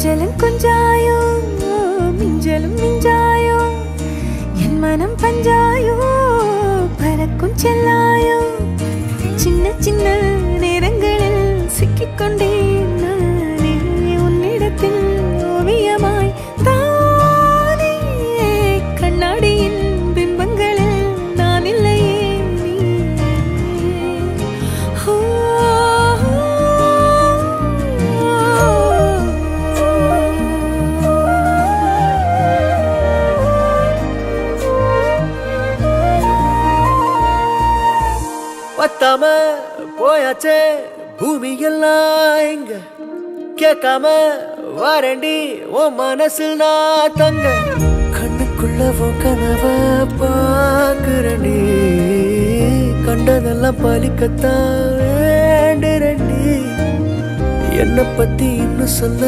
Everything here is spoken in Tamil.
கொஞ்சலும் கொஞ்சாயோ மிஞ்சலும் மிஞ்சாயோ என் மனம் பஞ்சாயோ பறக்கும் செல்லாயோ சின்ன சின்ன நேரங்களில் சிக்கிக்கொண்டேன் நானே உன்னிடத்தில் ஓவியமாய் தானே கண்ணாடியின் பிம்பங்களில் நான் இல்லையே பத்தாம போயாச்சே பூமி எல்லாம் இங்க கேட்காம வாரண்டி உன் மனசில் நான் தங்க கண்ணுக்குள்ள உன் கனவ பாக்குறண்டி கண்டதெல்லாம் பலிக்கத்தான் வேண்டுறண்டி என்னை பத்தி இன்னும் சொல்ல